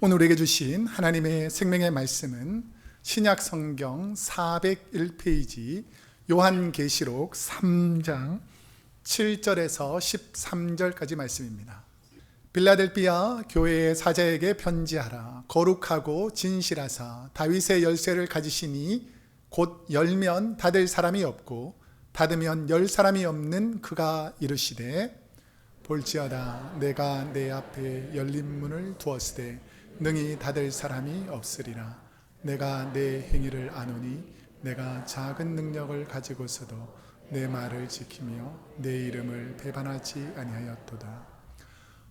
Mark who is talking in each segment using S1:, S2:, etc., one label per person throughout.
S1: 오늘 우리에게 주신 하나님의 생명의 말씀은 신약 성경 401페이지 요한계시록 3장 7절에서 13절까지 말씀입니다. 빌라델비아 교회의 사자에게 편지하라. 거룩하고 진실하사 다윗의 열쇠를 가지시니 곧 열면 닫을 사람이 없고 닫으면 열 사람이 없는 그가 이르시되 볼지어다 내가 내 앞에 열린 문을 두었으되 능히 닫을 사람이 없으리라. 내가 내 행위를 아노니 내가 작은 능력을 가지고서도 내 말을 지키며 내 이름을 배반하지 아니하였도다.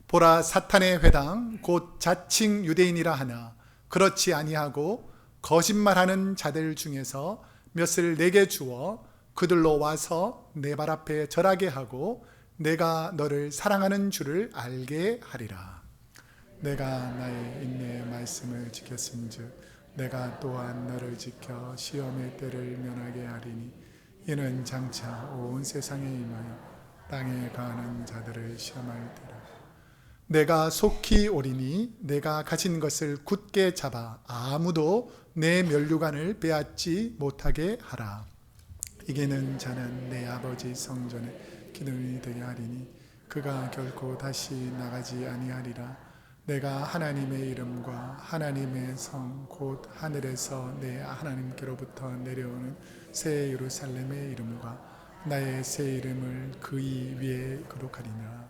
S1: 보라, 사탄의 회당 곧 자칭 유대인이라 하나 그렇지 아니하고 거짓말하는 자들 중에서 몇을 내게 주어 그들로 와서 내 발 앞에 절하게 하고 내가 너를 사랑하는 줄을 알게 하리라. 내가 나의 인내의 말씀을 지켰은즉 내가 또한 너를 지켜 시험의 때를 면하게 하리니 이는 장차 온 세상에 임하여 땅에 가는 자들을 시험할 때라. 내가 속히 오리니 내가 가진 것을 굳게 잡아 아무도 내 면류관을 빼앗지 못하게 하라. 이기는 자는 내 아버지 성전에 기둥이 되게 하리니 그가 결코 다시 나가지 아니하리라. 내가 하나님의 이름과 하나님의 성 곧 하늘에서 내 하나님께로부터 내려오는 새 예루살렘의 이름과 나의 새 이름을 그의 위에 거룩하리라.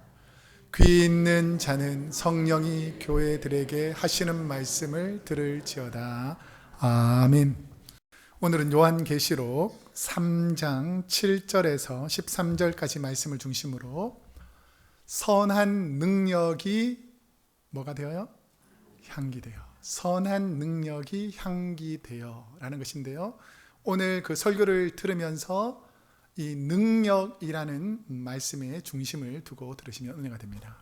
S1: 귀 있는 자는 성령이 교회들에게 하시는 말씀을 들을지어다. 아멘. 오늘은 요한계시록 3장 7절에서 13절까지 말씀을 중심으로 선한 능력이 뭐가 되어요? 향기 되어. 선한 능력이 향기 되어 라는 것인데요, 오늘 그 설교를 들으면서 이 능력이라는 말씀의 중심을 두고 들으시면 은혜가 됩니다.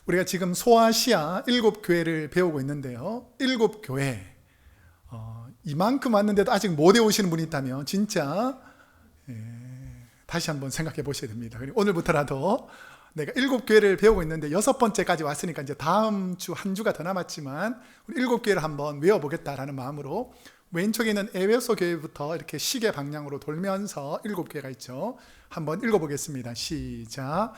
S1: 우리가 지금 소아시아 7교회를 배우고 있는데요, 7교회 이만큼 왔는데도 아직 못 외우시는 분이 있다면 진짜 다시 한번 생각해 보셔야 됩니다. 오늘부터라도 내가 7교회를 배우고 있는데 6번째까지 왔으니까 이제 다음 주 한 주가 더 남았지만 우리 7교회를 한번 외워보겠다라는 마음으로 왼쪽에 있는 에베소 교회부터 이렇게 시계 방향으로 돌면서 7교회가 있죠. 한번 읽어보겠습니다. 시작.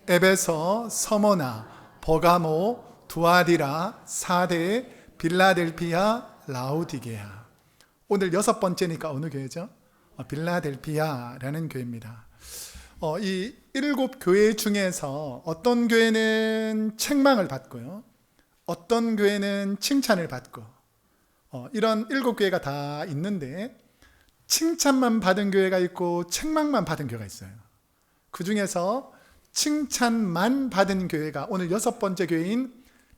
S1: 에베소, 서모나, 버가모, 두아디라, 사데, 빌라델비아, 라우디게아. 오늘 6번째니까 어느 교회죠? 빌라델비아라는 교회입니다. 이 7교회 중에서 어떤 교회는 책망을 받고요, 어떤 교회는 칭찬을 받고, 이런 7교회가 다 있는데 칭찬만 받은 교회가 있고 책망만 받은 교회가 있어요. 그 중에서 칭찬만 받은 교회가 오늘 6번째 교회인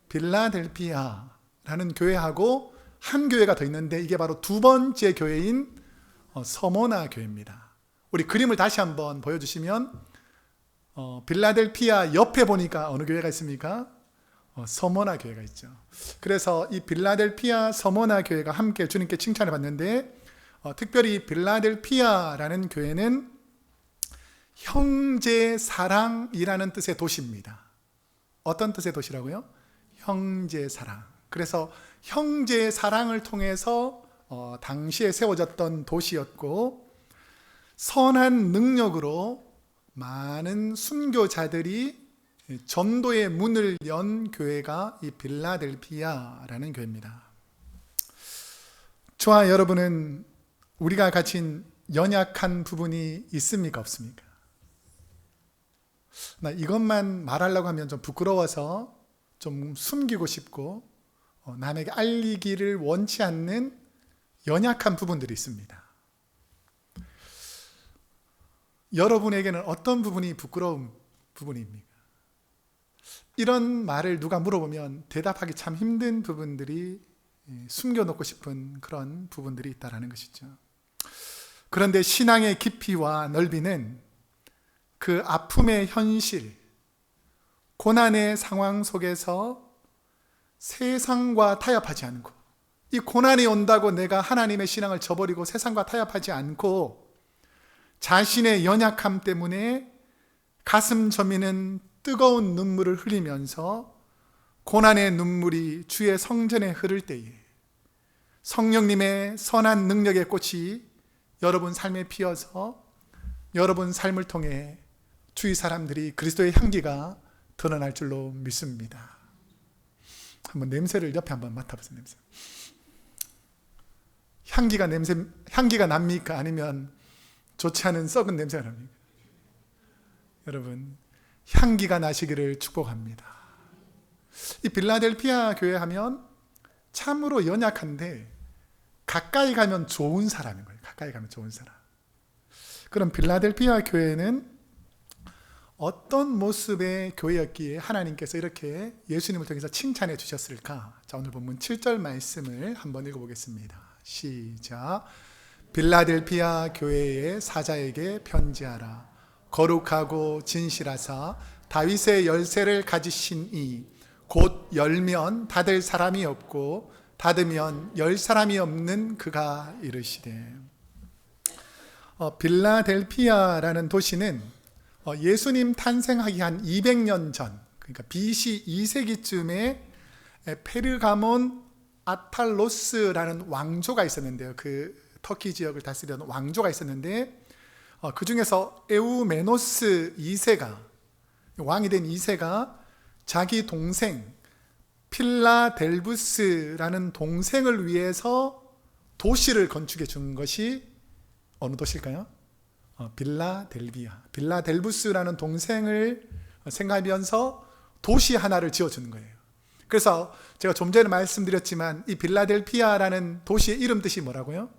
S1: 빌라델비아라는 교회하고 한 교회가 더 있는데 이게 바로 2번째 교회인 서모나 교회입니다. 우리 그림을 다시 한번 보여주시면 빌라델피아 옆에 보니까 어느 교회가 있습니까? 서모나 교회가 있죠. 그래서 이 빌라델피아 서모나 교회가 함께 주님께 칭찬을 받는데 특별히 빌라델피아라는 교회는 형제 사랑이라는 뜻의 도시입니다. 어떤 뜻의 도시라고요? 형제 사랑. 그래서 형제 사랑을 통해서 당시에 세워졌던 도시였고, 선한 능력으로 많은 순교자들이 전도의 문을 연 교회가 이 빌라델비아라는 교회입니다. 저와 여러분은 우리가 가진 연약한 부분이 있습니까? 없습니까? 나 이것만 말하려고 하면 좀 부끄러워서 좀 숨기고 싶고 남에게 알리기를 원치 않는 연약한 부분들이 있습니다. 여러분에게는 어떤 부분이 부끄러운 부분입니까? 이런 말을 누가 물어보면 대답하기 참 힘든 부분들이, 숨겨놓고 싶은 그런 부분들이 있다는 것이죠. 그런데 신앙의 깊이와 넓이는 그 아픔의 현실, 고난의 상황 속에서 세상과 타협하지 않고, 이 고난이 온다고 내가 하나님의 신앙을 저버리고 세상과 타협하지 않고 자신의 연약함 때문에 가슴 저미는 뜨거운 눈물을 흘리면서 고난의 눈물이 주의 성전에 흐를 때에 성령님의 선한 능력의 꽃이 여러분 삶에 피어서 여러분 삶을 통해 주위 사람들이 그리스도의 향기가 드러날 줄로 믿습니다. 한번 냄새를 옆에 한번 맡아보세요. 냄새. 향기가 납니까? 아니면 좋지 않은 썩은 냄새가 납니까? 여러분, 향기가 나시기를 축복합니다. 이 빌라델피아 교회 하면 참으로 연약한데 가까이 가면 좋은 사람인 거예요. 가까이 가면 좋은 사람. 그럼 빌라델피아 교회는 어떤 모습의 교회였기에 하나님께서 이렇게 예수님을 통해서 칭찬해 주셨을까? 자, 오늘 본문 7절 말씀을 한번 읽어보겠습니다. 시작. 빌라델피아 교회의 사자에게 편지하라. 거룩하고 진실하사 다윗의 열쇠를 가지신 이 곧 열면 닫을 사람이 없고 닫으면 열 사람이 없는 그가 이르시되. 빌라델피아라는 도시는 예수님 탄생하기 한 200년 전, 그러니까 BC 2세기쯤에 페르가몬 아탈로스라는 왕조가 있었는데요. 그 터키 지역을 다스리던 왕조가 있었는데 그 중에서 에우메노스 2세가, 왕이 된 2세가 자기 동생 필라델부스라는 동생을 위해서 도시를 건축해 준 것이 어느 도시일까요? 빌라델부스라는 동생을 생각하면서 도시 하나를 지어주는 거예요. 그래서 제가 좀 전에 말씀드렸지만 이 빌라델피아라는 도시의 이름 뜻이 뭐라고요?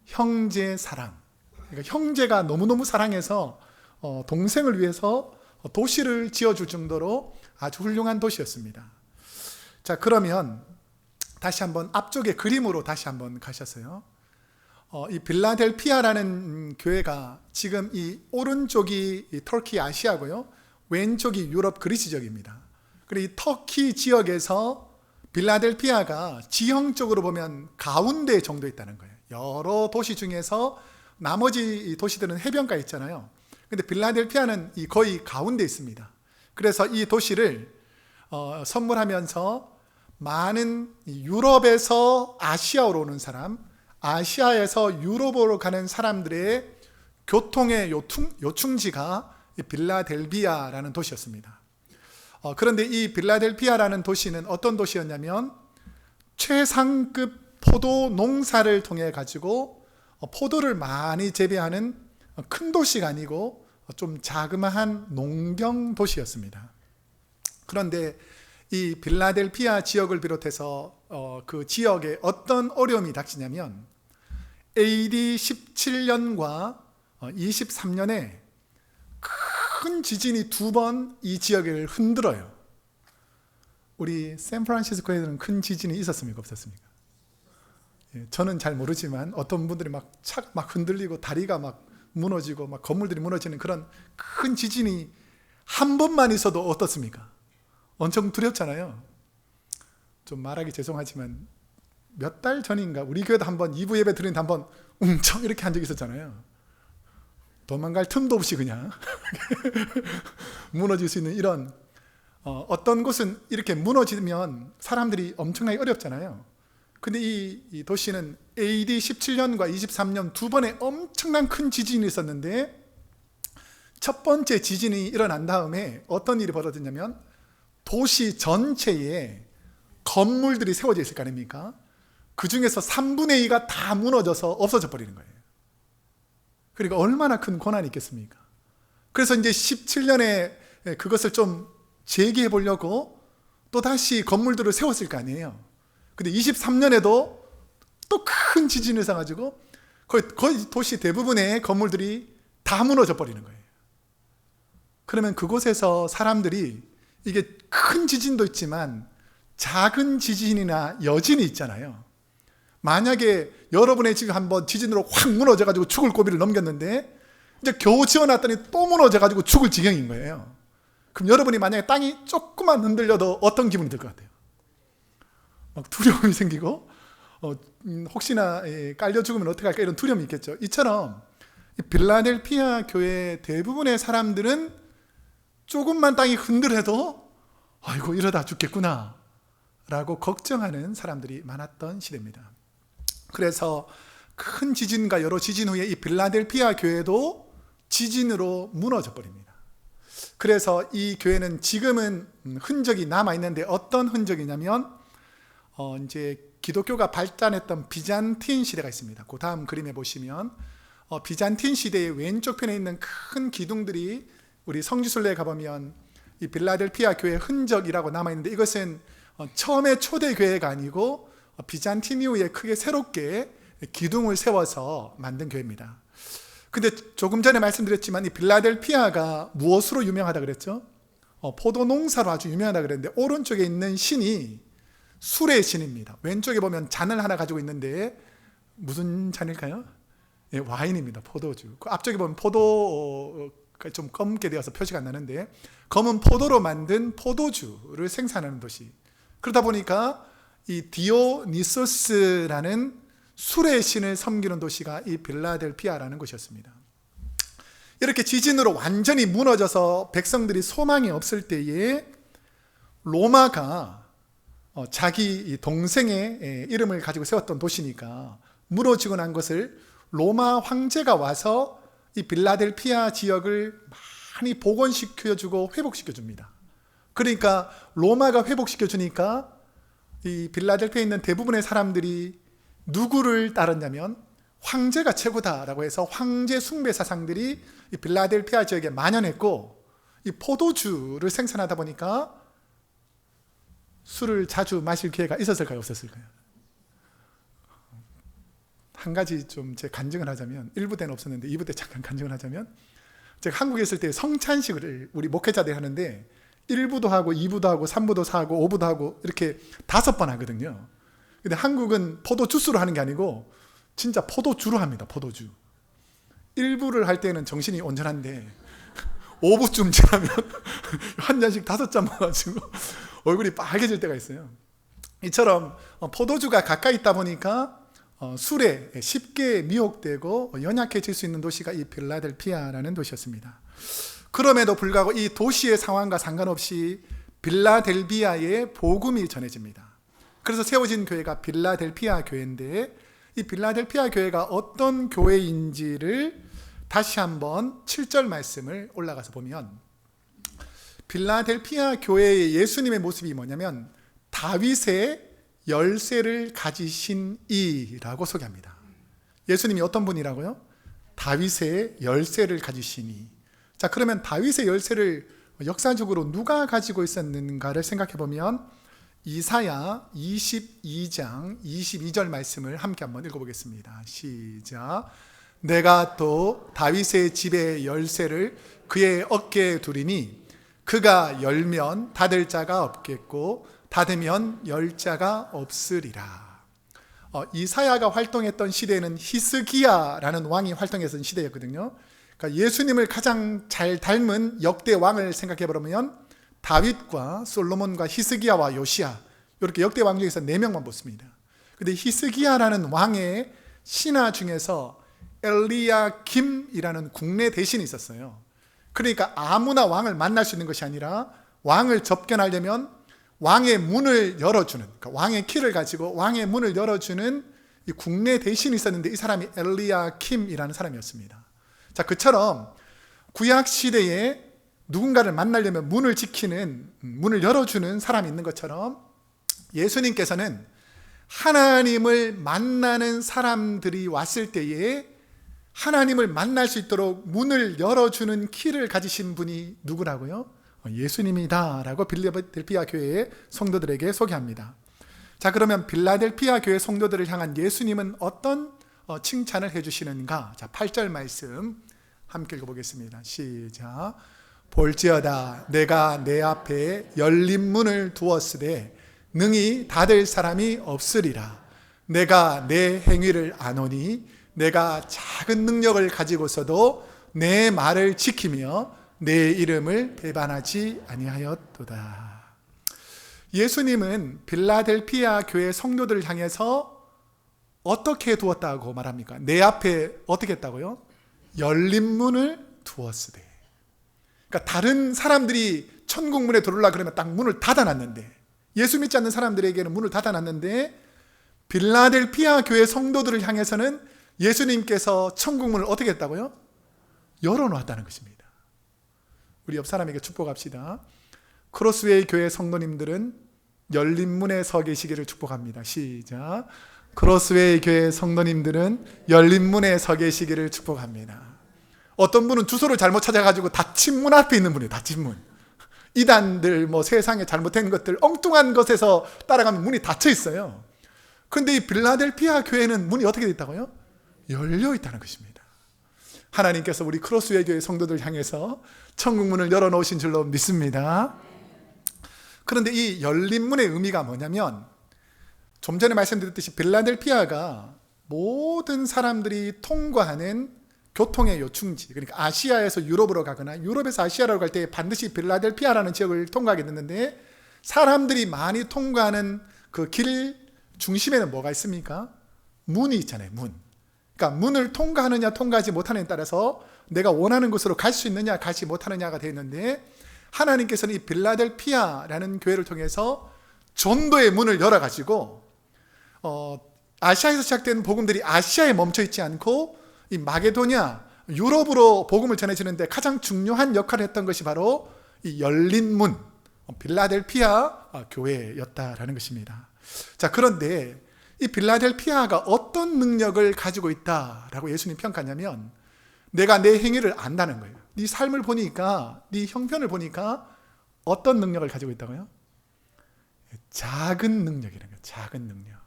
S1: 형제 사랑. 그러니까 형제가 너무너무 사랑해서 동생을 위해서 도시를 지어줄 정도로 아주 훌륭한 도시였습니다. 자, 그러면 다시 한번 앞쪽의 그림으로 다시 한번 가셨어요. 이 빌라델피아라는 교회가 지금 이 오른쪽이 이 터키 아시아고요, 왼쪽이 유럽 그리스 지역입니다. 그리고 이 터키 지역에서 빌라델피아가 지형적으로 보면 가운데 정도 있다는 거예요. 여러 도시 중에서 나머지 도시들은 해변가에 있잖아요. 근데 빌라델피아는 거의 가운데 있습니다. 그래서 이 도시를 선물하면서 많은 유럽에서 아시아로 오는 사람, 아시아에서 유럽으로 가는 사람들의 교통의 요충지가 이 빌라델비아라는 도시였습니다. 그런데 이 빌라델피아라는 도시는 어떤 도시였냐면 최상급 포도 농사를 통해 가지고 포도를 많이 재배하는 큰 도시가 아니고 좀 자그마한 농경 도시였습니다. 그런데 이 빌라델피아 지역을 비롯해서 그 지역에 어떤 어려움이 닥치냐면 AD 17년과 23년에 큰 지진이 2번 이 지역을 흔들어요. 우리 샌프란시스코에는 큰 지진이 있었습니까? 없었습니까? 저는 잘 모르지만 어떤 분들이 막 흔들리고 다리가 막 무너지고 막 건물들이 무너지는 그런 큰 지진이 한 번만 있어도 어떻습니까? 엄청 두렵잖아요. 좀 말하기 죄송하지만 몇 달 전인가 우리 교회도 한번 2부 예배 드리는데 한번 웅청 이렇게 한 적이 있었잖아요. 도망갈 틈도 없이 그냥 무너질 수 있는 이런 어떤 곳은 이렇게 무너지면 사람들이 엄청나게 어렵잖아요. 근데 이 도시는 AD 17년과 23년 2번의 엄청난 큰 지진이 있었는데 첫 번째 지진이 일어난 다음에 어떤 일이 벌어졌냐면 도시 전체에 건물들이 세워져 있을 거 아닙니까? 그 중에서 3분의 2가 다 무너져서 없어져 버리는 거예요. 그러니까 얼마나 큰 고난이 있겠습니까? 그래서 이제 17년에 그것을 좀 재개해 보려고 또 다시 건물들을 세웠을 거 아니에요. 근데 23년에도 또 큰 지진이 있어가지고 거의 도시 대부분의 건물들이 다 무너져 버리는 거예요. 그러면 그곳에서 사람들이 이게 큰 지진도 있지만 작은 지진이나 여진이 있잖아요. 만약에 여러분의 집이 한번 지진으로 확 무너져가지고 죽을 고비를 넘겼는데 이제 겨우 지어놨더니 또 무너져가지고 죽을 지경인 거예요. 그럼 여러분이 만약에 땅이 조금만 흔들려도 어떤 기분이 들 것 같아요? 막 두려움이 생기고 혹시나 깔려 죽으면 어떡할까 이런 두려움이 있겠죠. 이처럼 빌라델피아 교회 대부분의 사람들은 조금만 땅이 흔들려도 아이고 이러다 죽겠구나 라고 걱정하는 사람들이 많았던 시대입니다. 그래서 큰 지진과 여러 지진 후에 이 빌라델피아 교회도 지진으로 무너져 버립니다. 그래서 이 교회는 지금은 흔적이 남아있는데 어떤 흔적이냐면 이제 기독교가 발전했던 비잔틴 시대가 있습니다. 그 다음 그림에 보시면 비잔틴 시대의 왼쪽 편에 있는 큰 기둥들이 우리 성지순례에 가보면 이 빌라델피아 교회의 흔적이라고 남아있는데, 이것은 처음에 초대 교회가 아니고 비잔틴 이후에 크게 새롭게 기둥을 세워서 만든 교회입니다. 근데 조금 전에 말씀드렸지만 이 빌라델피아가 무엇으로 유명하다 그랬죠? 포도 농사로 아주 유명하다 그랬는데, 오른쪽에 있는 신이 술의 신입니다. 왼쪽에 보면 잔을 하나 가지고 있는데 무슨 잔일까요? 예, 와인입니다. 포도주. 그 앞쪽에 보면 포도가 좀 검게 되어서 표시가 안 나는데, 검은 포도로 만든 포도주를 생산하는 도시. 그러다 보니까 이 디오니소스라는 술의 신을 섬기는 도시가 이 빌라델피아라는 곳이었습니다. 이렇게 지진으로 완전히 무너져서 백성들이 소망이 없을 때에 로마가 자기 동생의 이름을 가지고 세웠던 도시니까 무너지고 난 것을 로마 황제가 와서 이 빌라델피아 지역을 많이 복원시켜주고 회복시켜줍니다. 그러니까 로마가 회복시켜주니까 이 빌라델피아에 있는 대부분의 사람들이 누구를 따랐냐면 황제가 최고다라고 해서 황제 숭배 사상들이 이 빌라델피아 지역에 만연했고, 이 포도주를 생산하다 보니까 술을 자주 마실 기회가 있었을까요, 없었을까요? 한 가지 좀 제 간증을 하자면, 1부 때는 없었는데 2부 때 잠깐 간증을 하자면, 제가 한국에 있을 때 성찬식을 우리 목회자들이 하는데 1부도 하고 2부도 하고 3부도 하고 5부도 하고 이렇게 5번 하거든요. 근데 한국은 포도주스로 하는 게 아니고 진짜 포도주로 합니다. 포도주. 1부를 할 때는 정신이 온전한데 5부쯤 지나면 한 잔씩 5잔 먹어가지고 얼굴이 빨개질 때가 있어요. 이처럼 포도주가 가까이 있다 보니까 술에 쉽게 미혹되고 연약해질 수 있는 도시가 이 빌라델피아라는 도시였습니다. 그럼에도 불구하고 이 도시의 상황과 상관없이 빌라델비아의 복음이 전해집니다. 그래서 세워진 교회가 빌라델피아 교회인데, 이 빌라델피아 교회가 어떤 교회인지를 다시 한번 7절 말씀을 올라가서 보면, 빌라델피아 교회의 예수님의 모습이 뭐냐면 다윗의 열쇠를 가지신 이라고 소개합니다. 예수님이 어떤 분이라고요? 다윗의 열쇠를 가지신 이. 자, 그러면 다윗의 열쇠를 역사적으로 누가 가지고 있었는가를 생각해 보면 이사야 22장 22절 말씀을 함께 한번 읽어보겠습니다. 시작. 내가 또 다윗의 집의 열쇠를 그의 어깨에 두리니 그가 열면 닫을 자가 없겠고 닫으면 열 자가 없으리라. 이사야가 활동했던 시대는 히스기야라는 왕이 활동했던 시대였거든요. 그러니까 예수님을 가장 잘 닮은 역대 왕을 생각해 보면 다윗과 솔로몬과 히스기야와 요시야, 이렇게 역대 왕 중에서 4명만 뽑습니다. 근데 히스기야라는 왕의 신하 중에서 엘리야김이라는 국내 대신이 있었어요. 그러니까 아무나 왕을 만날 수 있는 것이 아니라 왕을 접견하려면 왕의 문을 열어주는, 그러니까 왕의 키를 가지고 왕의 문을 열어주는 이 국내 대신이 있었는데, 이 사람이 엘리야킴이라는 사람이었습니다. 자, 그처럼 구약 시대에 누군가를 만나려면 문을 지키는, 문을 열어주는 사람이 있는 것처럼 예수님께서는 하나님을 만나는 사람들이 왔을 때에 하나님을 만날 수 있도록 문을 열어주는 키를 가지신 분이 누구라고요? 예수님이다 라고 빌라델피아 교회의 성도들에게 소개합니다. 자, 그러면 빌라델피아 교회 성도들을 향한 예수님은 어떤 칭찬을 해주시는가? 자, 8절 말씀 함께 읽어보겠습니다. 시작. 볼지어다 내가 내 앞에 열린 문을 두었으되 능히 닫을 사람이 없으리라. 내가 내 행위를 아노니 내가 작은 능력을 가지고서도 내 말을 지키며 내 이름을 배반하지 아니하였도다. 예수님은 빌라델피아 교회 성도들을 향해서 어떻게 두었다고 말합니까? 내 앞에 어떻게 했다고요? 열린 문을 두었으되. 그러니까 다른 사람들이 천국 문에 들어오려고 그러면 딱 문을 닫아놨는데 예수 믿지 않는 사람들에게는 문을 닫아놨는데 빌라델피아 교회 성도들을 향해서는 예수님께서 천국 문을 어떻게 했다고요? 열어놓았다는 것입니다. 우리 옆 사람에게 축복합시다. 크로스웨이 교회 성도님들은 열린 문에 서 계시기를 축복합니다. 시작. 크로스웨이 교회 성도님들은 열린 문에 서 계시기를 축복합니다. 어떤 분은 주소를 잘못 찾아가지고 닫힌 문 앞에 있는 분이에요. 닫힌 문. 이단들, 세상에 잘못된 것들, 엉뚱한 것에서 따라가면 문이 닫혀 있어요. 그런데 이 빌라델피아 교회는 문이 어떻게 되어 있다고요? 열려 있다는 것입니다. 하나님께서 우리 크로스웨이 교회 성도들 향해서 천국 문을 열어놓으신 줄로 믿습니다. 그런데 이 열린 문의 의미가 뭐냐면, 좀 전에 말씀드렸듯이 빌라델피아가 모든 사람들이 통과하는 교통의 요충지, 그러니까 아시아에서 유럽으로 가거나 유럽에서 아시아로 갈 때 반드시 빌라델피아라는 지역을 통과하게 됐는데, 사람들이 많이 통과하는 그 길 중심에는 뭐가 있습니까? 문이 있잖아요. 문. 그러니까 문을 통과하느냐 통과하지 못하느냐에 따라서 내가 원하는 곳으로 갈 수 있느냐 가지 못하느냐가 되어 있는데, 하나님께서는 이 빌라델피아라는 교회를 통해서 전도의 문을 열어가지고 아시아에서 시작된 복음들이 아시아에 멈춰 있지 않고 이 마게도냐, 유럽으로 복음을 전해지는데 가장 중요한 역할을 했던 것이 바로 이 열린 문, 빌라델피아 교회였다라는 것입니다. 자, 그런데 이 빌라델피아가 어떤 능력을 가지고 있다라고 예수님 평가하냐면, 내가 내 행위를 안다는 거예요. 네 삶을 보니까, 네 형편을 보니까 어떤 능력을 가지고 있다고요? 작은 능력이라는 거예요. 작은 능력.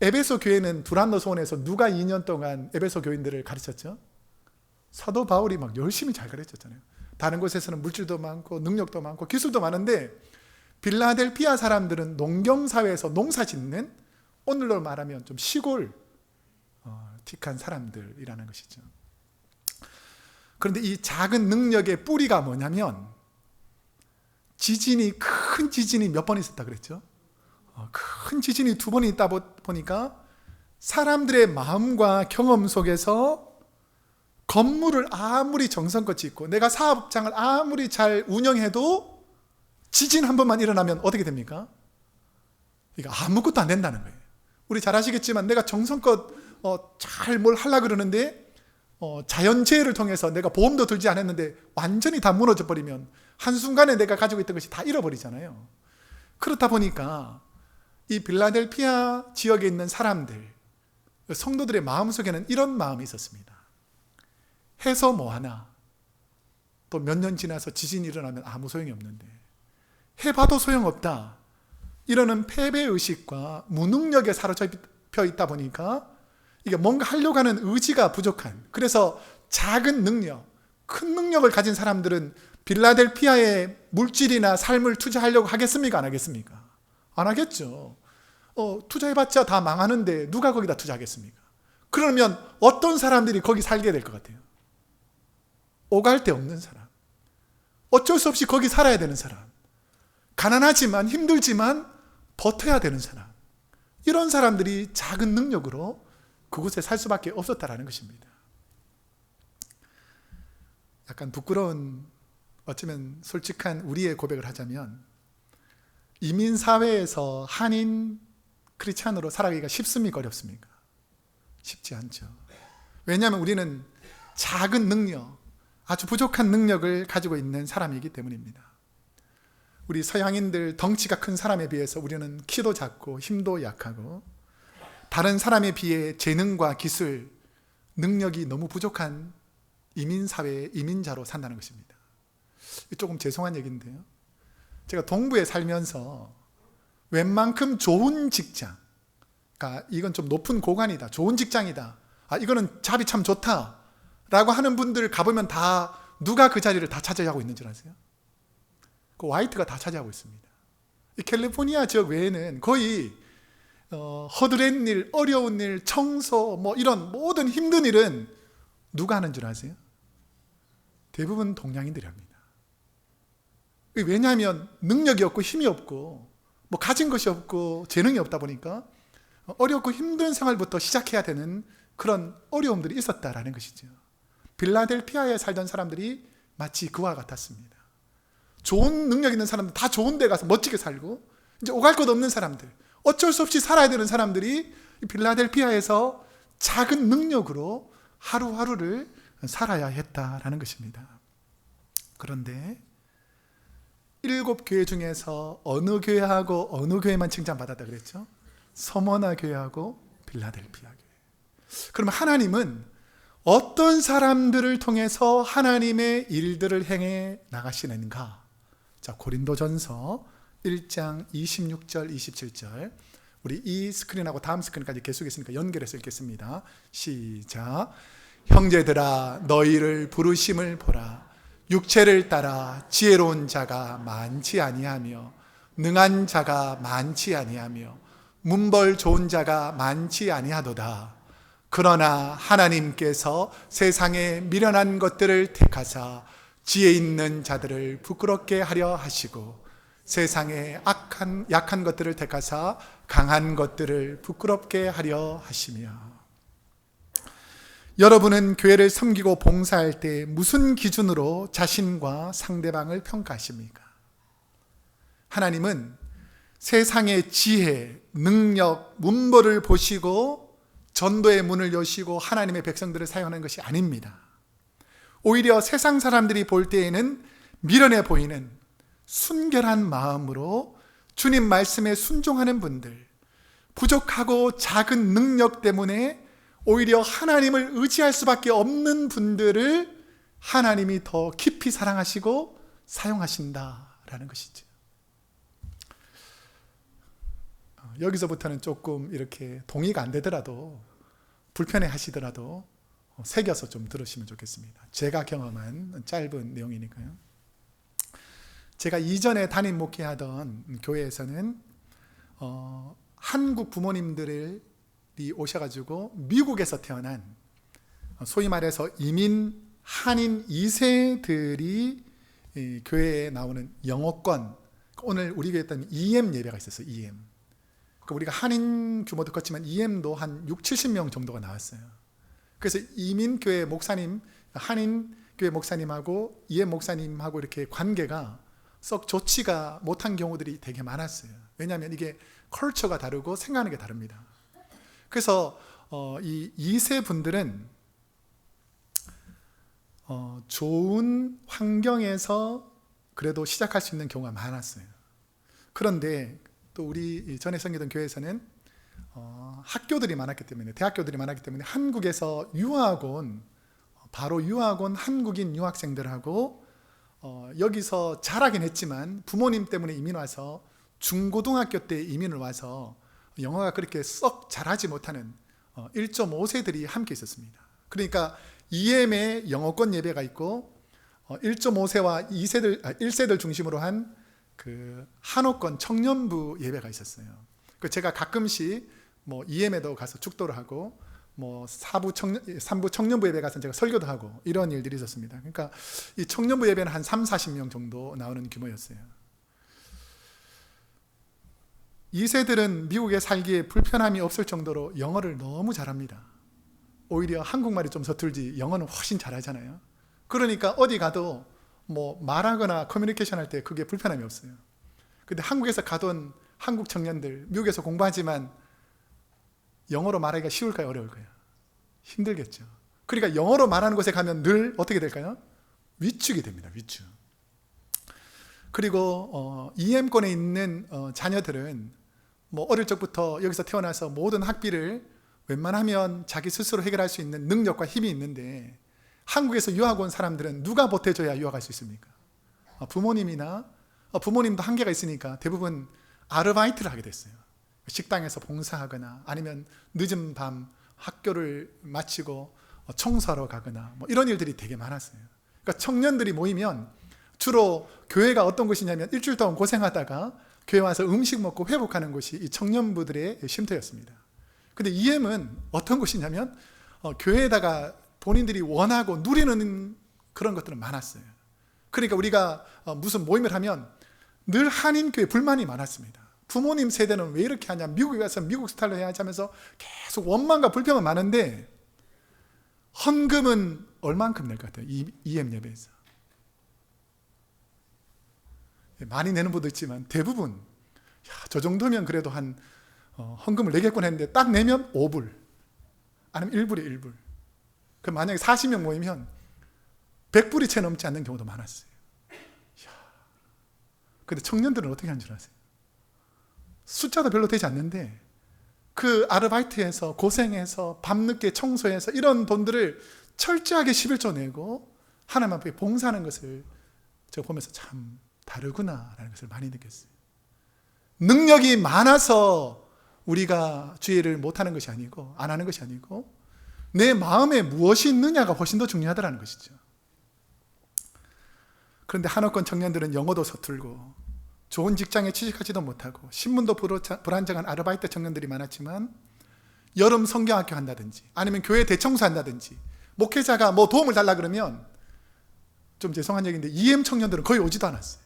S1: 에베소 교회는 두란노 소원에서 누가 2년 동안 에베소 교인들을 가르쳤죠? 사도 바울이 막 열심히 잘 가르쳤잖아요. 다른 곳에서는 물질도 많고 능력도 많고 기술도 많은데, 빌라델피아 사람들은 농경사회에서 농사 짓는, 오늘로 말하면 좀 시골 틱한 사람들이라는 것이죠. 그런데 이 작은 능력의 뿌리가 뭐냐면, 큰 지진이 몇 번 있었다 그랬죠? 큰 지진이 2번 있다 보니까 사람들의 마음과 경험 속에서 건물을 아무리 정성껏 짓고 내가 사업장을 아무리 잘 운영해도 지진 한 번만 일어나면 어떻게 됩니까? 그러니까 아무것도 안 된다는 거예요. 우리 잘 아시겠지만 내가 정성껏 잘 뭘 하려고 그러는데 자연재해를 통해서 내가 보험도 들지 않았는데 완전히 다 무너져 버리면 한순간에 내가 가지고 있던 것이 다 잃어버리잖아요. 그렇다 보니까 이 빌라델피아 지역에 있는 사람들, 성도들의 마음속에는 이런 마음이 있었습니다. 해서 뭐하나, 또 몇 년 지나서 지진이 일어나면 아무 소용이 없는데, 해봐도 소용없다, 이러는 패배의식과 무능력에 사로잡혀 있다 보니까 이게 뭔가 하려고 하는 의지가 부족한, 그래서 작은 능력, 큰 능력을 가진 사람들은 빌라델피아의 물질이나 삶을 투자하려고 하겠습니까? 안 하겠습니까? 안 하겠죠. 투자해봤자 다 망하는데 누가 거기다 투자하겠습니까? 그러면 어떤 사람들이 거기 살게 될 것 같아요? 오갈 데 없는 사람, 어쩔 수 없이 거기 살아야 되는 사람, 가난하지만 힘들지만 버텨야 되는 사람, 이런 사람들이 작은 능력으로 그곳에 살 수밖에 없었다라는 것입니다. 약간 부끄러운, 어쩌면 솔직한 우리의 고백을 하자면, 이민사회에서 한인 크리스찬으로 살아가기가 쉽습니까? 어렵습니까? 쉽지 않죠. 왜냐하면 우리는 작은 능력, 아주 부족한 능력을 가지고 있는 사람이기 때문입니다. 우리 서양인들 덩치가 큰 사람에 비해서 우리는 키도 작고 힘도 약하고 다른 사람에 비해 재능과 기술, 능력이 너무 부족한 이민사회의 이민자로 산다는 것입니다. 조금 죄송한 얘기인데요, 제가 동부에 살면서 웬만큼 좋은 직장, 그러니까 이건 좀 높은 고관이다, 좋은 직장이다, 이거는 잡이 참 좋다 라고 하는 분들 가보면 다 누가 그 자리를 다 차지하고 있는 줄 아세요? 그 화이트가 다 차지하고 있습니다. 이 캘리포니아 지역 외에는 거의 허드렛 일, 어려운 일, 청소, 이런 모든 힘든 일은 누가 하는 줄 아세요? 대부분 동양인들이 합니다. 왜냐하면 능력이 없고 힘이 없고 가진 것이 없고 재능이 없다 보니까 어렵고 힘든 생활부터 시작해야 되는 그런 어려움들이 있었다라는 것이죠. 빌라델피아에 살던 사람들이 마치 그와 같았습니다. 좋은 능력 있는 사람들 다 좋은 데 가서 멋지게 살고, 이제 오갈 것 없는 사람들, 어쩔 수 없이 살아야 되는 사람들이 필라델피아에서 작은 능력으로 하루하루를 살아야 했다라는 것입니다. 그런데 7교회 중에서 어느 교회하고 어느 교회만 칭찬받았다 그랬죠? 서머나 교회하고 필라델피아 교회. 그러면 하나님은 어떤 사람들을 통해서 하나님의 일들을 행해 나가시는가? 자, 고린도전서 1장 26절 27절, 우리 이 스크린하고 다음 스크린까지 계속 있으니까 연결해서 읽겠습니다. 시작. 형제들아, 너희를 부르심을 보라. 육체를 따라 지혜로운 자가 많지 아니하며 능한 자가 많지 아니하며 문벌 좋은 자가 많지 아니하도다. 그러나 하나님께서 세상에 미련한 것들을 택하사 지혜 있는 자들을 부끄럽게 하려 하시고, 세상에 약한 것들을 택하사 강한 것들을 부끄럽게 하려 하시며. 여러분은 교회를 섬기고 봉사할 때 무슨 기준으로 자신과 상대방을 평가하십니까? 하나님은 세상의 지혜, 능력, 문벌을 보시고 전도의 문을 여시고 하나님의 백성들을 사용하는 것이 아닙니다. 오히려 세상 사람들이 볼 때에는 미련해 보이는 순결한 마음으로 주님 말씀에 순종하는 분들, 부족하고 작은 능력 때문에 오히려 하나님을 의지할 수밖에 없는 분들을 하나님이 더 깊이 사랑하시고 사용하신다라는 것이죠. 여기서부터는 조금 이렇게 동의가 안 되더라도, 불편해 하시더라도 새겨서 좀 들으시면 좋겠습니다. 제가 경험한 짧은 내용이니까요. 제가 이전에 담임 목회하던 교회에서는 한국 부모님들이 오셔가지고 미국에서 태어난, 소위 말해서 이민 한인 2세들이 교회에 나오는 영어권, 오늘 우리 교회에 있던 EM 예배가 있었어요. EM. 우리가 한인 규모도 컸지만 EM도 한 6, 70명 정도가 나왔어요. 그래서 이민교회 목사님, 한인교회 목사님하고 EM 목사님하고 이렇게 관계가 썩 좋지가 못한 경우들이 되게 많았어요. 왜냐하면 이게 컬처가 다르고 생각하는 게 다릅니다. 그래서 이 2세 분들은 좋은 환경에서 그래도 시작할 수 있는 경우가 많았어요. 그런데 또 우리 전에 섬기던 교회에서는 학교들이 많았기 때문에, 대학교들이 많았기 때문에 한국에서 유학 온, 바로 유학 온 한국인 유학생들하고 여기서 자라긴 했지만 부모님 때문에 이민 와서 중고등학교 때 이민을 와서 영어가 그렇게 썩 잘하지 못하는 1.5세들이 함께 있었습니다. 그러니까 EM의 영어권 예배가 있고 1.5세와 1세들 중심으로 한 그 한옥권 청년부 예배가 있었어요. 제가 가끔씩 EM에도 가서 축도를 하고 3부 청년부 예배 가서 제가 설교도 하고 이런 일들이 있었습니다. 그러니까 이 청년부 예배는 한 3, 40명 정도 나오는 규모였어요. 2세들은 미국에 살기에 불편함이 없을 정도로 영어를 너무 잘합니다. 오히려 한국말이 좀 서툴지 영어는 훨씬 잘하잖아요. 그러니까 어디 가도 말하거나 커뮤니케이션 할 때 그게 불편함이 없어요. 근데 한국에서 가던 한국 청년들, 미국에서 공부하지만 영어로 말하기가 쉬울까요? 어려울까요? 힘들겠죠. 그러니까 영어로 말하는 곳에 가면 늘 어떻게 될까요? 위축이 됩니다. 위축. 그리고 EM권에 있는 자녀들은 어릴 적부터 여기서 태어나서 모든 학비를 웬만하면 자기 스스로 해결할 수 있는 능력과 힘이 있는데, 한국에서 유학 온 사람들은 누가 보태줘야 유학할 수 있습니까? 부모님이나, 부모님도 한계가 있으니까 대부분 아르바이트를 하게 됐어요. 식당에서 봉사하거나 아니면 늦은 밤 학교를 마치고 청소하러 가거나 이런 일들이 되게 많았어요. 그러니까 청년들이 모이면 주로 교회가 어떤 곳이냐면 일주일 동안 고생하다가 교회 와서 음식 먹고 회복하는 곳이 이 청년부들의 쉼터였습니다. 근데 EM은 어떤 곳이냐면 교회에다가 본인들이 원하고 누리는 그런 것들은 많았어요. 그러니까 우리가 무슨 모임을 하면 늘 한인교회 불만이 많았습니다. 부모님 세대는 왜 이렇게 하냐, 미국에 가서 미국 스타일로 해야 하면서 계속 원망과 불평은 많은데 헌금은 얼만큼 낼 것 같아요? EM 예배에서 많이 내는 분도 있지만 대부분 저 정도면 그래도 한 헌금을 내겠구나 했는데 딱 내면 5불 아니면 1불에 1불. 그럼 만약에 40명 모이면 100불이 채 넘지 않는 경우도 많았어요. 근데 청년들은 어떻게 하는 줄 아세요? 숫자도 별로 되지 않는데 그 아르바이트해서 고생해서 밤늦게 청소해서 이런 돈들을 철저하게 11조 내고 하나님 앞에 봉사하는 것을 제가 보면서 참 다르구나라는 것을 많이 느꼈어요. 능력이 많아서 우리가 주의를 못하는 것이 아니고 안 하는 것이 아니고 내 마음에 무엇이 있느냐가 훨씬 더 중요하다는 것이죠. 그런데 한옥권 청년들은 영어도 서툴고 좋은 직장에 취직하지도 못하고 신문도 불안정한 아르바이트 청년들이 많았지만 여름 성경학교 한다든지 아니면 교회 대청소 한다든지 목회자가 뭐 도움을 달라 그러면 좀 죄송한 얘기인데 EM 청년들은 거의 오지도 않았어요.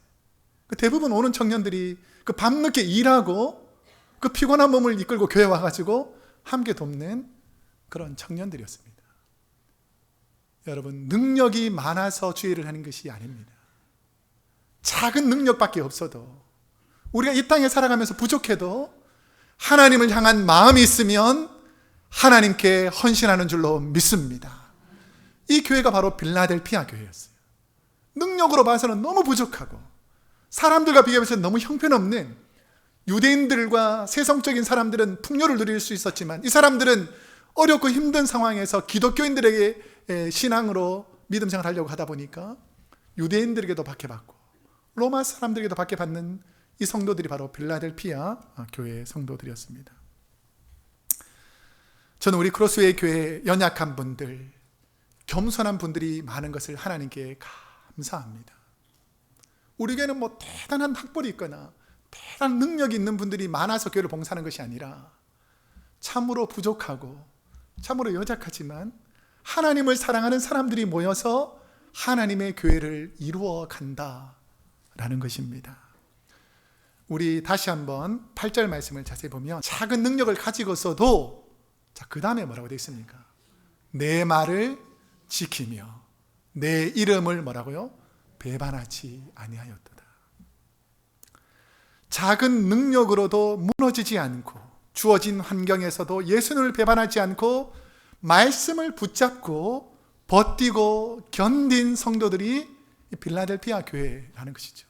S1: 대부분 오는 청년들이 그 밤늦게 일하고 그 피곤한 몸을 이끌고 교회 와가지고 함께 돕는 그런 청년들이었습니다. 여러분, 능력이 많아서 주의를 하는 것이 아닙니다. 작은 능력밖에 없어도 우리가 이 땅에 살아가면서 부족해도 하나님을 향한 마음이 있으면 하나님께 헌신하는 줄로 믿습니다. 이 교회가 바로 빌라델피아 교회였어요. 능력으로 봐서는 너무 부족하고 사람들과 비교해서 너무 형편없는 유대인들과 세성적인 사람들은 풍요를 누릴 수 있었지만 이 사람들은 어렵고 힘든 상황에서 기독교인들에게 신앙으로 믿음 생활을 하려고 하다 보니까 유대인들에게도 박해받고 로마 사람들에게도 박해받는 이 성도들이 바로 빌라델피아 교회의 성도들이었습니다. 저는 우리 크로스웨이 교회 연약한 분들, 겸손한 분들이 많은 것을 하나님께 감사합니다. 우리 교회는 뭐 대단한 학벌이 있거나 대단한 능력이 있는 분들이 많아서 교회를 봉사하는 것이 아니라 참으로 부족하고 참으로 연약하지만 하나님을 사랑하는 사람들이 모여서 하나님의 교회를 이루어 간다라는 것입니다. 우리 다시 한번 8절 말씀을 자세히 보면 작은 능력을 가지고서도 그 다음에 뭐라고 되어 있습니까? 내 말을 지키며 내 이름을 뭐라고요? 배반하지 아니하였도다. 작은 능력으로도 무너지지 않고 주어진 환경에서도 예수님을 배반하지 않고 말씀을 붙잡고 버티고 견딘 성도들이 빌라델피아 교회라는 것이죠.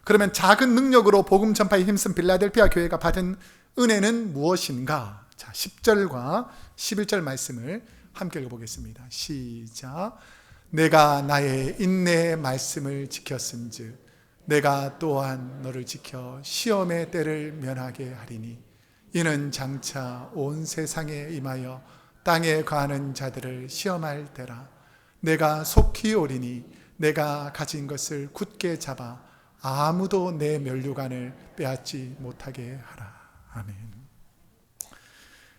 S1: 그러면 작은 능력으로 복음 전파에 힘쓴 빌라델피아 교회가 받은 은혜는 무엇인가? 자, 10절과 11절 말씀을 함께 읽어보겠습니다. 시작. 내가 나의 인내의 말씀을 지켰음즉 내가 또한 너를 지켜 시험의 때를 면하게 하리니 이는 장차 온 세상에 임하여 땅에 거하는 자들을 시험할 때라. 내가 속히 오리니 내가 가진 것을 굳게 잡아 아무도 내 면류관을 빼앗지 못하게 하라. 아멘.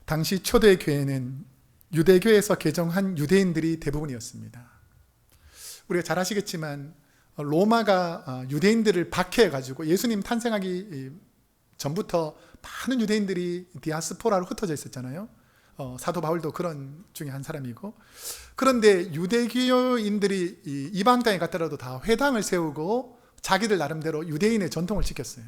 S1: 당시 초대 교회는 유대교에서 개종한 유대인들이 대부분이었습니다. 우리가 잘 아시겠지만 로마가 유대인들을 박해해가지고 예수님 탄생하기 전부터 많은 유대인들이 디아스포라로 흩어져 있었잖아요. 사도 바울도 그런 중에 한 사람이고, 그런데 유대교인들이 이방 땅에 갔더라도 다 회당을 세우고 자기들 나름대로 유대인의 전통을 지켰어요.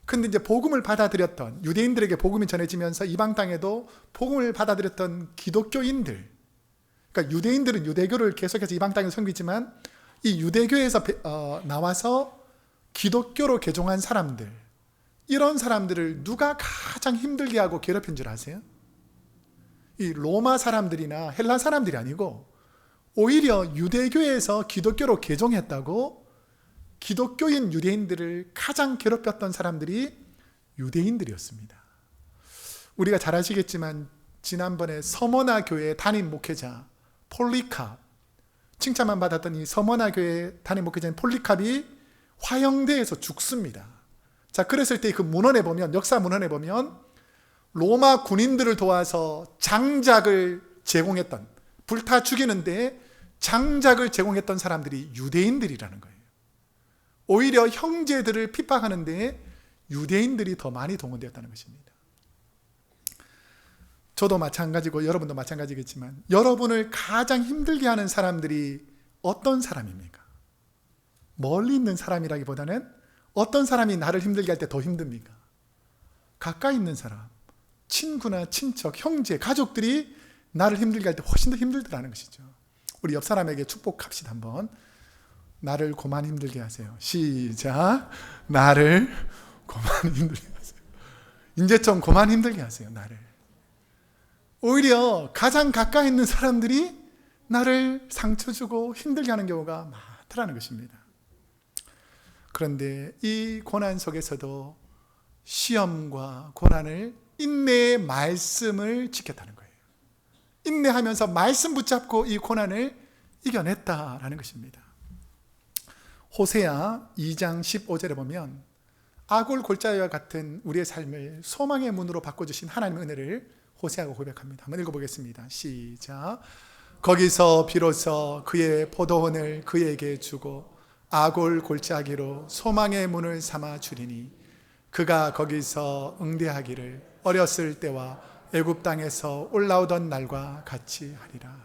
S1: 근데 이제 복음을 받아들였던, 유대인들에게 복음이 전해지면서 이방 땅에도 복음을 받아들였던 기독교인들, 그러니까 유대인들은 유대교를 계속해서 이방 땅에 섬기지만 이 유대교에서 나와서 기독교로 개종한 사람들, 이런 사람들을 누가 가장 힘들게 하고 괴롭힌 줄 아세요? 이 로마 사람들이나 헬라 사람들이 아니고 오히려 유대교에서 기독교로 개종했다고 기독교인 유대인들을 가장 괴롭혔던 사람들이 유대인들이었습니다. 우리가 잘 아시겠지만 지난번에 서머나 교회 담임 목회자 폴리캅, 칭찬만 받았던 이 서머나 교회 담임 목회자인 폴리캅이 화형대에서 죽습니다. 자, 그랬을 때 그 문헌에 보면, 역사 문헌에 보면 로마 군인들을 도와서 장작을 제공했던, 불타 죽이는데 장작을 제공했던 사람들이 유대인들이라는 거예요. 오히려 형제들을 핍박하는데 유대인들이 더 많이 동원되었다는 것입니다. 저도 마찬가지고 여러분도 마찬가지겠지만 여러분을 가장 힘들게 하는 사람들이 어떤 사람입니까? 멀리 있는 사람이라기보다는 어떤 사람이 나를 힘들게 할 때 더 힘듭니까? 가까이 있는 사람, 친구나 친척, 형제, 가족들이 나를 힘들게 할 때 훨씬 더 힘들더라는 것이죠. 우리 옆 사람에게 축복합시다. 한번. 나를 고만 힘들게 하세요. 시작. 나를 고만 힘들게 하세요. 이제 좀 고만 힘들게 하세요. 나를. 오히려 가장 가까이 있는 사람들이 나를 상처 주고 힘들게 하는 경우가 많더라는 것입니다. 그런데 이 고난 속에서도 시험과 고난을 인내의 말씀을 지켰다는 거예요. 인내하면서 말씀 붙잡고 이 고난을 이겨냈다라는 것입니다. 호세아 2장 15절에 보면 아골 골짜기와 같은 우리의 삶을 소망의 문으로 바꿔주신 하나님의 은혜를 호세아가 고백합니다. 한번 읽어보겠습니다. 시작. 거기서 비로소 그의 포도원을 그에게 주고 아골 골짜기로 소망의 문을 삼아 주리니 그가 거기서 응대하기를 어렸을 때와 애굽 땅에서 올라오던 날과 같이 하리라.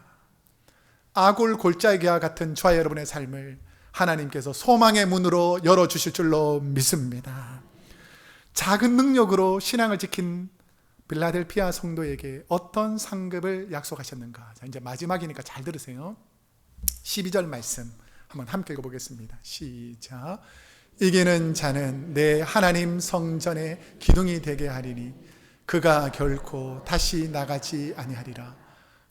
S1: 아골 골짜기와 같은 저와 여러분의 삶을 하나님께서 소망의 문으로 열어주실 줄로 믿습니다. 작은 능력으로 신앙을 지킨 빌라델피아 성도에게 어떤 상급을 약속하셨는가? 자, 이제 마지막이니까 잘 들으세요. 12절 말씀 한번 함께 읽어보겠습니다. 시작. 이기는 자는 내 하나님 성전의 기둥이 되게 하리니 그가 결코 다시 나가지 아니하리라.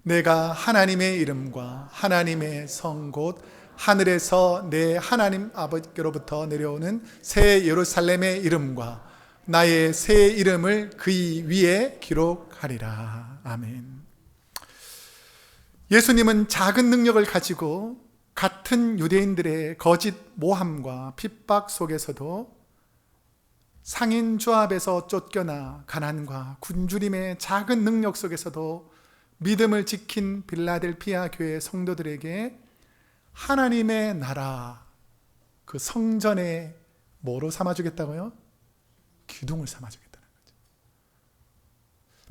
S1: 내가 하나님의 이름과 하나님의 성 곧 하늘에서 내 하나님 아버지께로부터 내려오는 새 예루살렘의 이름과 나의 새 이름을 그의 위에 기록하리라. 아멘. 예수님은 작은 능력을 가지고 같은 유대인들의 거짓 모함과 핍박 속에서도 상인조합에서 쫓겨나 가난과 굶주림의 작은 능력 속에서도 믿음을 지킨 빌라델피아 교회 성도들에게 하나님의 나라, 그 성전에 뭐로 삼아주겠다고요? 기둥을 삼아주겠다는 거죠.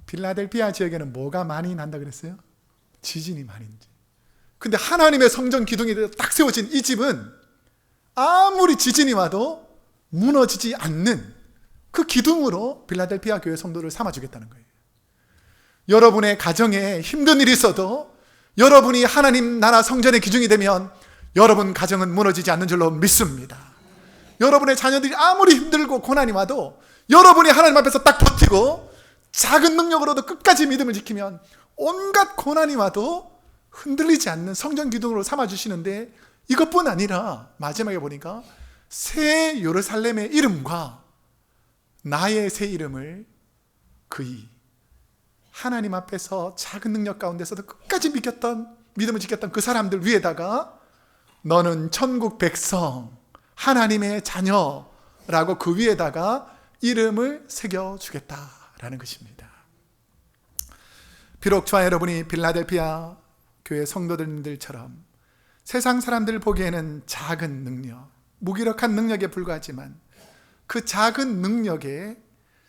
S1: 빌라델피아 지역에는 뭐가 많이 난다 그랬어요? 지진이 많이 나지. 근데 하나님의 성전 기둥이 딱 세워진 이 집은 아무리 지진이 와도 무너지지 않는 그 기둥으로 빌라델피아 교회 성도를 삼아주겠다는 거예요. 여러분의 가정에 힘든 일이 있어도 여러분이 하나님 나라 성전의 기둥이 되면 여러분 가정은 무너지지 않는 줄로 믿습니다. 여러분의 자녀들이 아무리 힘들고 고난이 와도 여러분이 하나님 앞에서 딱 버티고 작은 능력으로도 끝까지 믿음을 지키면 온갖 고난이 와도 흔들리지 않는 성전 기둥으로 삼아주시는데, 이것뿐 아니라 마지막에 보니까 새 예루살렘의 이름과 나의 새 이름을 그의 하나님 앞에서 작은 능력 가운데서도 끝까지 믿음을 지켰던 그 사람들 위에다가 너는 천국 백성 하나님의 자녀라고 그 위에다가 이름을 새겨주겠다라는 것입니다. 비록 저와 여러분이 빌라델피아 교회 성도들처럼 세상 사람들 보기에는 작은 능력, 무기력한 능력에 불과하지만 그 작은 능력에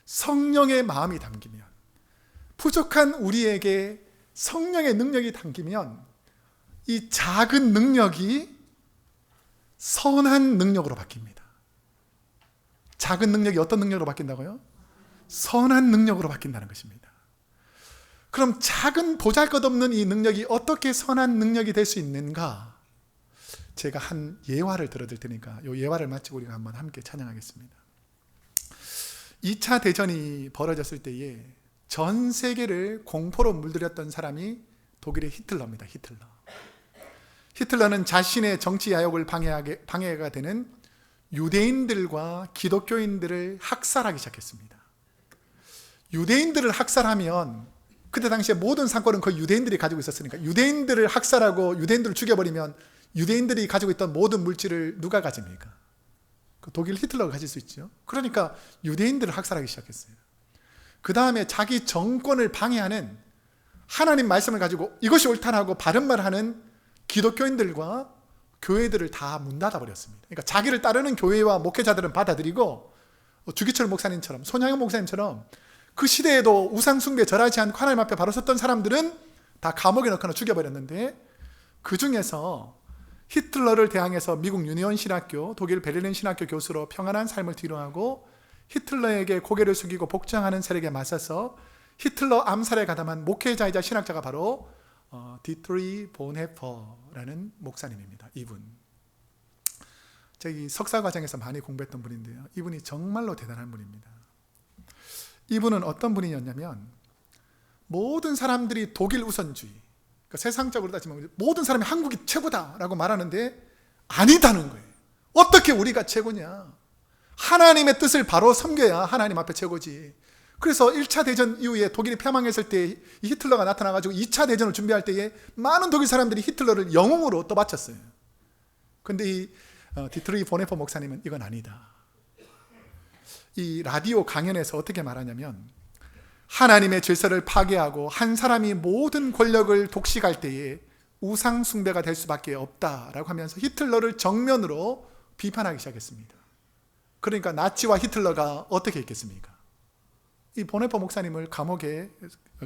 S1: 성령의 마음이 담기면, 부족한 우리에게 성령의 능력이 담기면 이 작은 능력이 선한 능력으로 바뀝니다. 작은 능력이 어떤 능력으로 바뀐다고요? 선한 능력으로 바뀐다는 것입니다. 그럼 작은 보잘것없는 이 능력이 어떻게 선한 능력이 될 수 있는가? 제가 한 예화를 들어드릴 테니까 이 예화를 마치고 우리가 한번 함께 찬양하겠습니다. 2차 대전이 벌어졌을 때에 전 세계를 공포로 물들였던 사람이 독일의 히틀러입니다. 히틀러는 자신의 정치 야욕을 방해가 되는 유대인들과 기독교인들을 학살하기 시작했습니다. 유대인들을 학살하면 그때 당시에 모든 상권은 거의 유대인들이 가지고 있었으니까 유대인들을 학살하고 유대인들을 죽여버리면 유대인들이 가지고 있던 모든 물질을 누가 가집니까? 독일 히틀러가 가질 수 있죠. 그러니까 유대인들을 학살하기 시작했어요. 그 다음에 자기 정권을 방해하는 하나님 말씀을 가지고 이것이 옳다라고 바른 말을 하는 기독교인들과 교회들을 다 문 닫아버렸습니다. 그러니까 자기를 따르는 교회와 목회자들은 받아들이고 주기철 목사님처럼, 손양현 목사님처럼 그 시대에도 우상 숭배 절하지 않고 하나님 앞에 바로 섰던 사람들은 다 감옥에 넣거나 죽여버렸는데, 그 중에서 히틀러를 대항해서 미국 유니온 신학교, 독일 베를린 신학교 교수로 평안한 삶을 뒤로하고 히틀러에게 고개를 숙이고 복종하는 세력에 맞서서 히틀러 암살에 가담한 목회자이자 신학자가 바로 디트리 본헤퍼라는 목사님입니다. 이분 저희 석사 과정에서 많이 공부했던 분인데요, 이분이 정말로 대단한 분입니다. 이분은 어떤 분이었냐면 모든 사람들이 독일 우선주의, 그러니까 세상적으로 따지면 모든 사람이 한국이 최고다라고 말하는데 아니다는 거예요. 어떻게 우리가 최고냐? 하나님의 뜻을 바로 섬겨야 하나님 앞에 최고지. 그래서 1차 대전 이후에 독일이 패망했을 때 이 히틀러가 나타나가지고 2차 대전을 준비할 때에 많은 독일 사람들이 히틀러를 영웅으로 떠받쳤어요. 그런데 이 디트리 본헤퍼 목사님은 이건 아니다. 이 라디오 강연에서 어떻게 말하냐면 하나님의 질서를 파괴하고 한 사람이 모든 권력을 독식할 때에 우상 숭배가 될 수밖에 없다라고 하면서 히틀러를 정면으로 비판하기 시작했습니다. 그러니까 나치와 히틀러가 어떻게 했겠습니까? 이 본헤퍼 목사님을 감옥에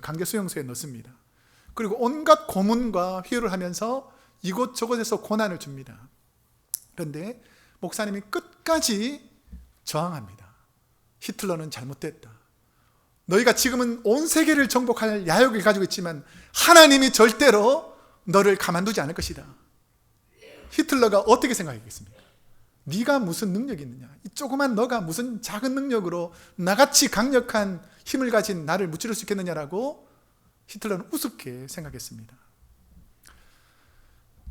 S1: 강제 수용소에 넣습니다. 그리고 온갖 고문과 회유를 하면서 이곳저곳에서 고난을 줍니다. 그런데 목사님이 끝까지 저항합니다. 히틀러는 잘못됐다. 너희가 지금은 온 세계를 정복할 야욕을 가지고 있지만 하나님이 절대로 너를 가만두지 않을 것이다. 히틀러가 어떻게 생각했겠습니까? 네가 무슨 능력이 있느냐? 이 조그만 너가 무슨 작은 능력으로 나같이 강력한 힘을 가진 나를 무찌를 수 있겠느냐라고 히틀러는 우습게 생각했습니다.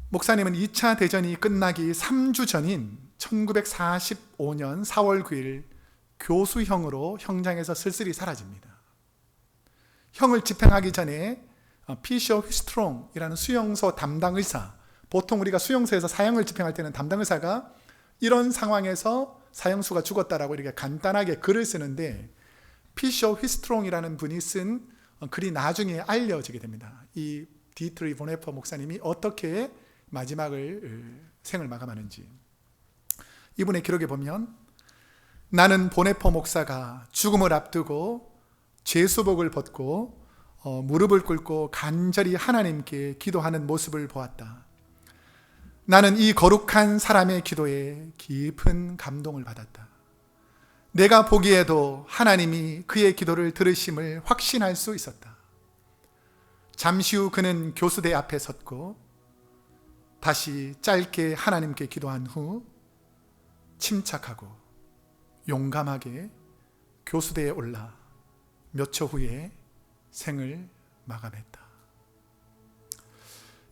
S1: 목사님은 2차 대전이 끝나기 3주 전인 1945년 4월 9일 교수형으로 형장에서 쓸쓸히 사라집니다. 형을 집행하기 전에 피셔 휘스트롱이라는 수용소 담당 의사, 보통 우리가 수용소에서 사형을 집행할 때는 담당 의사가 이런 상황에서 사형수가 죽었다라고 이렇게 간단하게 글을 쓰는데, 피셔 휘스트롱이라는 분이 쓴 글이 나중에 알려지게 됩니다. 이 디트리 본헤퍼 목사님이 어떻게 생을 마감하는지. 이분의 기록에 보면 나는 본헤퍼 목사가 죽음을 앞두고 죄수복을 벗고 무릎을 꿇고 간절히 하나님께 기도하는 모습을 보았다. 나는 이 거룩한 사람의 기도에 깊은 감동을 받았다. 내가 보기에도 하나님이 그의 기도를 들으심을 확신할 수 있었다. 잠시 후 그는 교수대 앞에 섰고 다시 짧게 하나님께 기도한 후 침착하고 용감하게 교수대에 올라 몇 초 후에 생을 마감했다.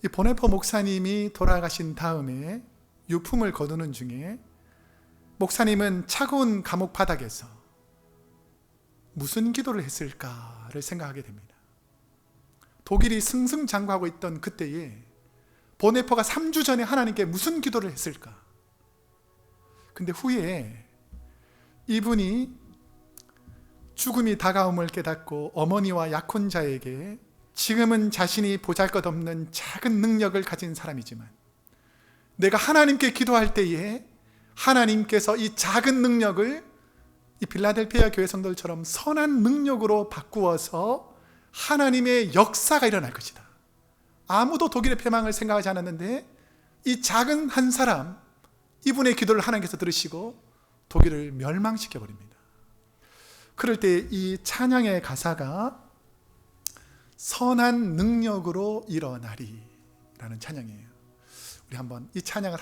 S1: 이 본헤퍼 목사님이 돌아가신 다음에 유품을 거두는 중에 목사님은 차가운 감옥 바닥에서 무슨 기도를 했을까를 생각하게 됩니다. 독일이 승승장구하고 있던 그때에 본헤퍼가 3주 전에 하나님께 무슨 기도를 했을까? 근데 후에 이분이 죽음이 다가옴을 깨닫고 어머니와 약혼자에게 지금은 자신이 보잘것없는 작은 능력을 가진 사람이지만 내가 하나님께 기도할 때에 하나님께서 이 작은 능력을 이 빌라델피아 교회 성도들처럼 선한 능력으로 바꾸어서 하나님의 역사가 일어날 것이다. 아무도 독일의 패망을 생각하지 않았는데 이 작은 한 사람, 이분의 기도를 하나님께서 들으시고 독일을 멸망시켜 버립니다. 그럴 때 이 찬양의 가사가 선한 능력으로 일어나리 라는 찬양이에요. 우리 한번 이 찬양을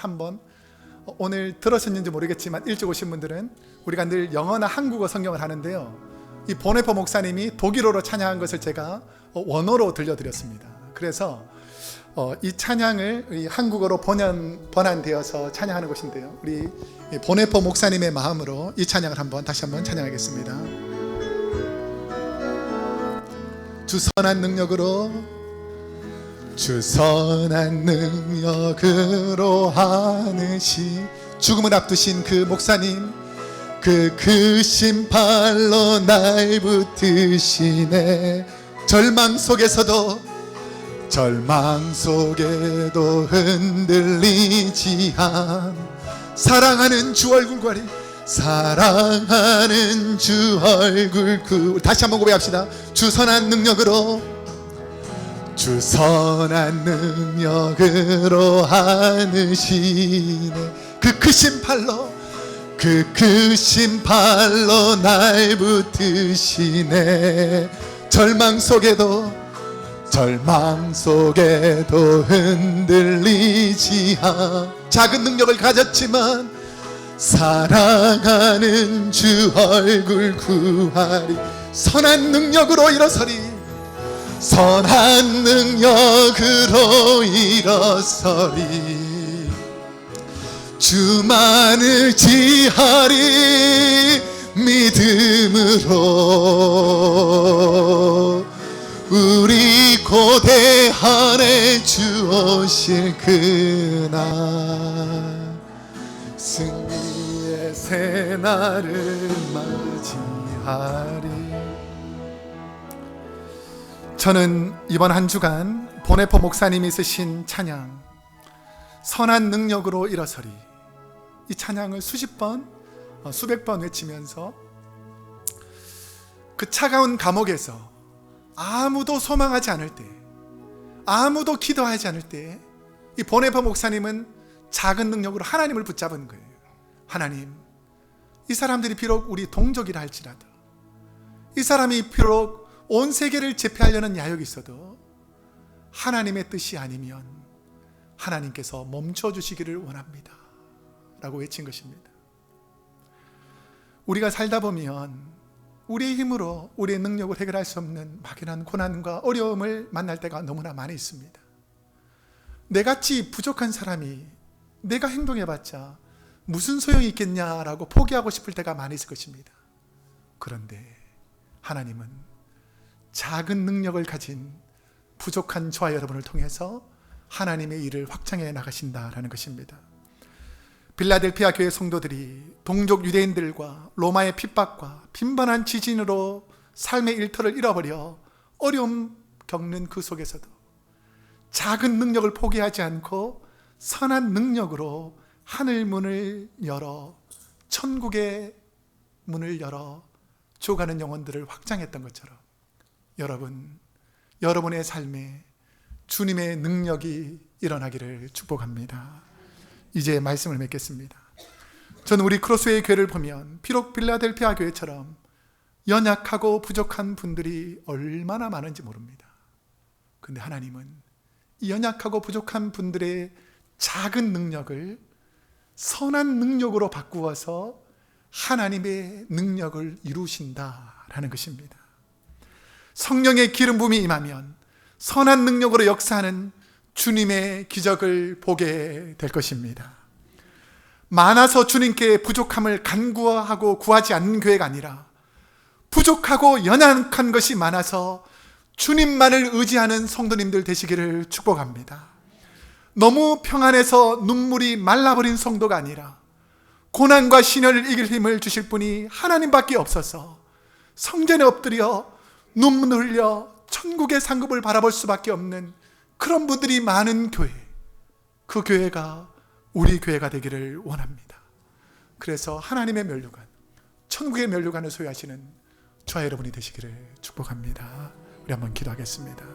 S1: 오늘 들으셨는지 모르겠지만 일찍 오신 분들은 우리가 늘 영어나 한국어 성경을 하는데요, 이 본헤퍼 목사님이 독일어로 찬양한 것을 제가 원어로 들려드렸습니다. 그래서 이 찬양을 한국어로 번안되어서 찬양하는 것인데요, 우리 본헤퍼 목사님의 마음으로 이 찬양을 다시 한번 찬양하겠습니다. 주 선한 능력으로, 주 선한 능력으로 하느시. 죽음을 앞두신 그 목사님, 그 크신 팔로 날 붙드시네. 절망 속에도 흔들리지 않. 사랑하는 주 얼굴 구하리, 사랑하는 주 얼굴 구하리. 다시 한번 고백합시다. 주 선한 능력으로, 주 선한 능력으로 하느시네. 그 크신 팔로 날 붙드시네. 절망 속에도 흔들리지 않아. 작은 능력을 가졌지만 사랑하는 주 얼굴 구하리. 선한 능력으로 일어서리. 선한 능력으로 일어서리. 주만을 지하리. 믿음으로 우리 고대 안에 주 오실 그날 승리의 새날을 맞이하리. 저는 이번 한 주간 보네포 목사님이 쓰신 찬양 선한 능력으로 일어서리, 이 찬양을 수십 번 수백 번 외치면서 그 차가운 감옥에서 아무도 소망하지 않을 때, 아무도 기도하지 않을 때 이 보네포 목사님은 작은 능력으로 하나님을 붙잡은 거예요. 하나님, 이 사람들이 비록 우리 동족이라 할지라도, 이 사람이 비록 온 세계를 제패하려는 야욕이 있어도 하나님의 뜻이 아니면 하나님께서 멈춰주시기를 원합니다 라고 외친 것입니다. 우리가 살다 보면 우리의 힘으로 우리의 능력을 해결할 수 없는 막연한 고난과 어려움을 만날 때가 너무나 많이 있습니다. 내같이 부족한 사람이 내가 행동해봤자 무슨 소용이 있겠냐라고 포기하고 싶을 때가 많이 있을 것입니다. 그런데 하나님은 작은 능력을 가진 부족한 저와 여러분을 통해서 하나님의 일을 확장해 나가신다라는 것입니다. 빌라델피아 교회 성도들이 동족 유대인들과 로마의 핍박과 빈번한 지진으로 삶의 일터를 잃어버려 어려움 겪는 그 속에서도 작은 능력을 포기하지 않고 선한 능력으로 하늘 문을 열어 천국의 문을 열어 죽어가는 영혼들을 확장했던 것처럼 여러분의 삶에 주님의 능력이 일어나기를 축복합니다. 이제 말씀을 맺겠습니다. 저는 우리 크로스웨이 교회를 보면 비록 빌라델피아 교회처럼 연약하고 부족한 분들이 얼마나 많은지 모릅니다. 그런데 하나님은 이 연약하고 부족한 분들의 작은 능력을 선한 능력으로 바꾸어서 하나님의 능력을 이루신다라는 것입니다. 성령의 기름 부음이 임하면 선한 능력으로 역사하는 주님의 기적을 보게 될 것입니다. 많아서 주님께 부족함을 간구하고 구하지 않는 교회가 아니라 부족하고 연약한 것이 많아서 주님만을 의지하는 성도님들 되시기를 축복합니다. 너무 평안해서 눈물이 말라버린 성도가 아니라 고난과 신혈을 이길 힘을 주실 분이 하나님밖에 없어서 성전에 엎드려 눈물 흘려 천국의 상급을 바라볼 수밖에 없는 그런 분들이 많은 교회, 그 교회가 우리 교회가 되기를 원합니다. 그래서 하나님의 면류관, 천국의 면류관을 소유하시는 저와 여러분이 되시기를 축복합니다. 우리 한번 기도하겠습니다.